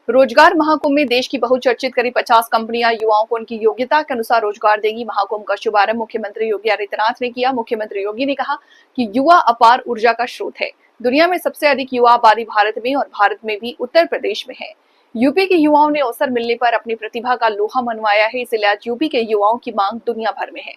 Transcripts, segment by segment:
रोजगार महाकुंभ में देश की बहुचर्चित करीब 50 कंपनियां युवाओं को उनकी योग्यता के अनुसार रोजगार देंगी। महाकुंभ का शुभारंभ मुख्यमंत्री योगी आदित्यनाथ ने किया। मुख्यमंत्री योगी ने कहा कि युवा अपार ऊर्जा का स्रोत है। दुनिया में सबसे अधिक युवा आबादी भारत में और भारत में भी उत्तर प्रदेश में है। यूपी के युवाओं ने अवसर मिलने पर अपनी प्रतिभा का लोहा मनवाया है, इसलिए आज यूपी के युवाओं की मांग दुनिया भर में है।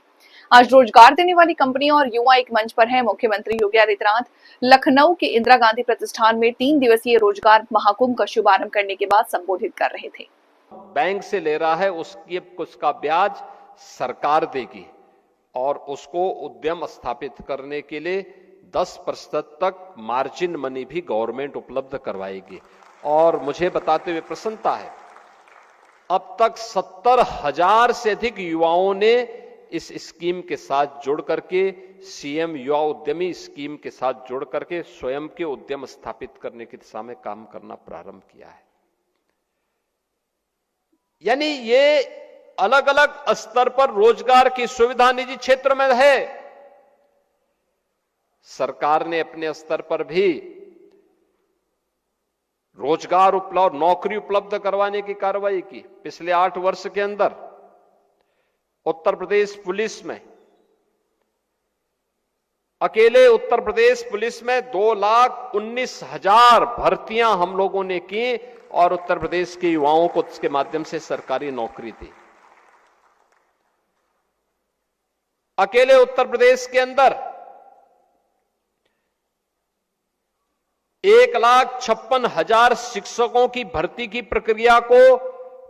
आज रोजगार देने वाली कंपनियां और युवा एक मंच पर हैं। मुख्यमंत्री योगी आदित्यनाथ लखनऊ के इंदिरा गांधी प्रतिष्ठान में 3 दिवसीय रोजगार महाकुंभ का शुभारंभ करने के बाद संबोधित कर रहे थे। बैंक से ले रहा है उसका ब्याज सरकार देगी और उसको उद्यम स्थापित करने के लिए 10% तक मार्जिन मनी भी गवर्नमेंट उपलब्ध करवाएगी। और मुझे बताते हुए प्रसन्नता है, अब तक 70,000 से अधिक युवाओं ने इस स्कीम के साथ जुड़ करके, सीएम युवा उद्यमी स्कीम के साथ जुड़ करके स्वयं के उद्यम स्थापित करने की दिशा में काम करना प्रारंभ किया है। यानी ये अलग अलग स्तर पर रोजगार की सुविधा निजी क्षेत्र में है। सरकार ने अपने स्तर पर भी रोजगार उपलब्ध, नौकरी उपलब्ध करवाने की कार्रवाई की। पिछले 8 वर्ष के अंदर उत्तर प्रदेश पुलिस में, अकेले उत्तर प्रदेश पुलिस में 2,19,000 भर्तियां हम लोगों ने की और उत्तर प्रदेश के युवाओं को इसके माध्यम से सरकारी नौकरी दी। अकेले उत्तर प्रदेश के अंदर 1,56,000 शिक्षकों की भर्ती की प्रक्रिया को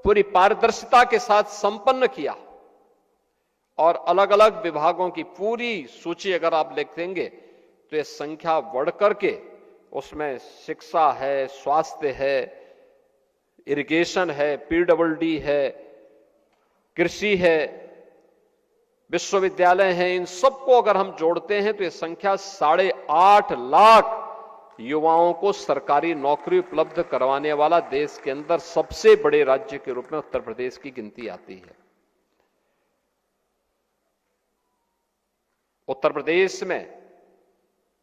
पूरी पारदर्शिता के साथ संपन्न किया और अलग अलग विभागों की पूरी सूची अगर आप लिखेंगे तो यह संख्या बढ़ करके उसमें शिक्षा है, स्वास्थ्य है, इरिगेशन है, पीडब्ल्यूडी है, कृषि है, विश्वविद्यालय हैं, इन सबको अगर हम जोड़ते हैं तो यह संख्या 8.5 लाख युवाओं को सरकारी नौकरी उपलब्ध करवाने वाला देश के अंदर सबसे बड़े राज्य के रूप में उत्तर प्रदेश की गिनती आती है। उत्तर प्रदेश में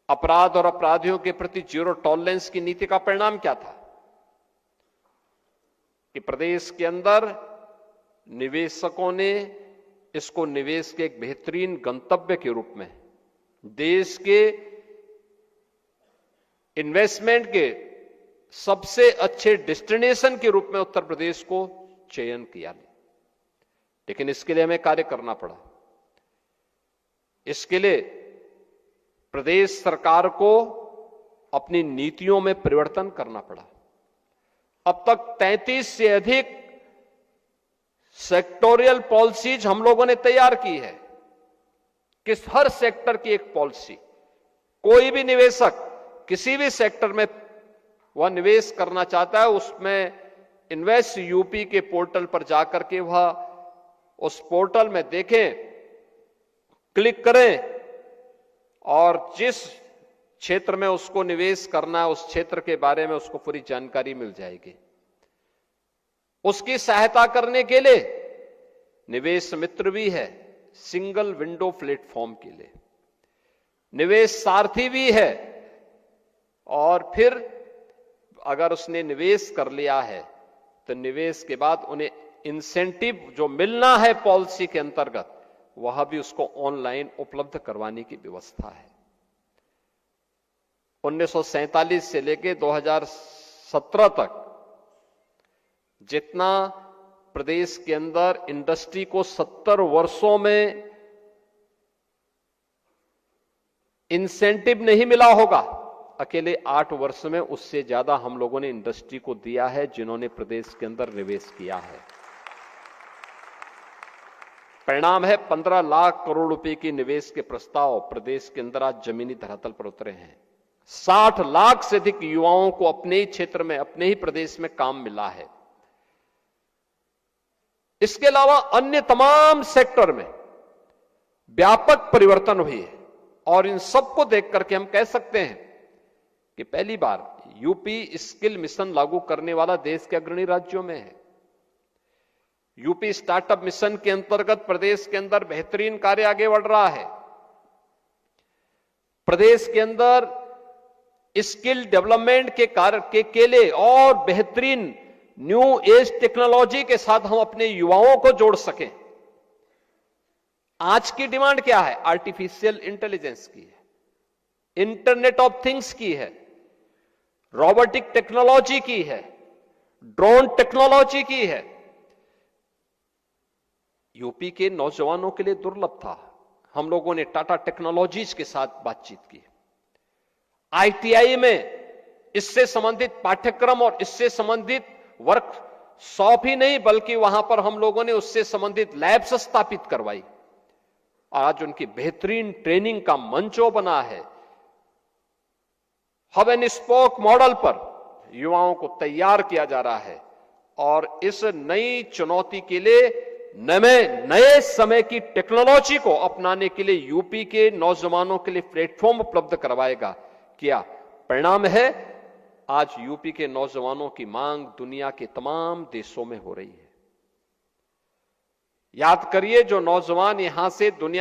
अपराध और अपराधियों के प्रति जीरो टॉलरेंस की नीति का परिणाम क्या था कि प्रदेश के अंदर निवेशकों ने इसको निवेश के एक बेहतरीन गंतव्य के रूप में, देश के इन्वेस्टमेंट के सबसे अच्छे डेस्टिनेशन के रूप में उत्तर प्रदेश को चयन किया। लेकिन इसके लिए हमें कार्य करना पड़ा। इसके लिए प्रदेश सरकार को अपनी नीतियों में परिवर्तन करना पड़ा। अब तक 33 से अधिक सेक्टोरियल पॉलिसीज हम लोगों ने तैयार की है कि हर सेक्टर की एक पॉलिसी, कोई भी निवेशक किसी भी सेक्टर में वह निवेश करना चाहता है, उसमें इन्वेस्ट यूपी के पोर्टल पर जाकर के वह उस पोर्टल में देखें, क्लिक करें और जिस क्षेत्र में उसको निवेश करना है उस क्षेत्र के बारे में उसको पूरी जानकारी मिल जाएगी। उसकी सहायता करने के लिए निवेश मित्र भी है, सिंगल विंडो प्लेटफॉर्म के लिए निवेश सारथी भी है, और फिर अगर उसने निवेश कर लिया है तो निवेश के बाद उन्हें इंसेंटिव जो मिलना है पॉलिसी के अंतर्गत वह भी उसको ऑनलाइन उपलब्ध करवाने की व्यवस्था है। 1947 से लेकर 2017 तक जितना प्रदेश के अंदर इंडस्ट्री को 70 वर्षों में इंसेंटिव नहीं मिला होगा, अकेले 8 वर्ष में उससे ज्यादा हम लोगों ने इंडस्ट्री को दिया है जिन्होंने प्रदेश के अंदर निवेश किया है। परिणाम है 15 लाख करोड़ रुपए की निवेश के प्रस्ताव प्रदेश के अंदर आज जमीनी धरातल पर उतरे हैं। 60 लाख से अधिक युवाओं को अपने ही क्षेत्र में, अपने ही प्रदेश में काम मिला है। इसके अलावा अन्य तमाम सेक्टर में व्यापक परिवर्तन हुई है और इन सबको देख करके हम कह सकते हैं कि पहली बार यूपी स्किल मिशन लागू करने वाला देश के अग्रणी राज्यों में है। यूपी स्टार्टअप मिशन के अंतर्गत प्रदेश के अंदर बेहतरीन कार्य आगे बढ़ रहा है। प्रदेश के अंदर स्किल डेवलपमेंट के कार्य के लिए और बेहतरीन न्यू एज टेक्नोलॉजी के साथ हम अपने युवाओं को जोड़ सकें। आज की डिमांड क्या है? आर्टिफिशियल इंटेलिजेंस की है, इंटरनेट ऑफ थिंग्स की है, रोबोटिक टेक्नोलॉजी की है, ड्रोन टेक्नोलॉजी की है। यूपी के नौजवानों के लिए दुर्लभ था। हम लोगों ने टाटा टेक्नोलॉजीज के साथ बातचीत की। आईटीआई में इससे संबंधित पाठ्यक्रम और इससे संबंधित वर्कशॉप ही नहीं, बल्कि वहां पर हम लोगों ने उससे संबंधित लैब्स स्थापित करवाई। आज उनकी बेहतरीन ट्रेनिंग का मंचो बना है। हब एंड स्पोक मॉडल पर युवाओं को तैयार किया जा रहा है और इस नई चुनौती के लिए नए समय की टेक्नोलॉजी को अपनाने के लिए यूपी के नौजवानों के लिए प्लेटफॉर्म उपलब्ध करवाएगा। क्या परिणाम है? आज यूपी के नौजवानों की मांग दुनिया के तमाम देशों में हो रही है। याद करिए, जो नौजवान यहां से दुनिया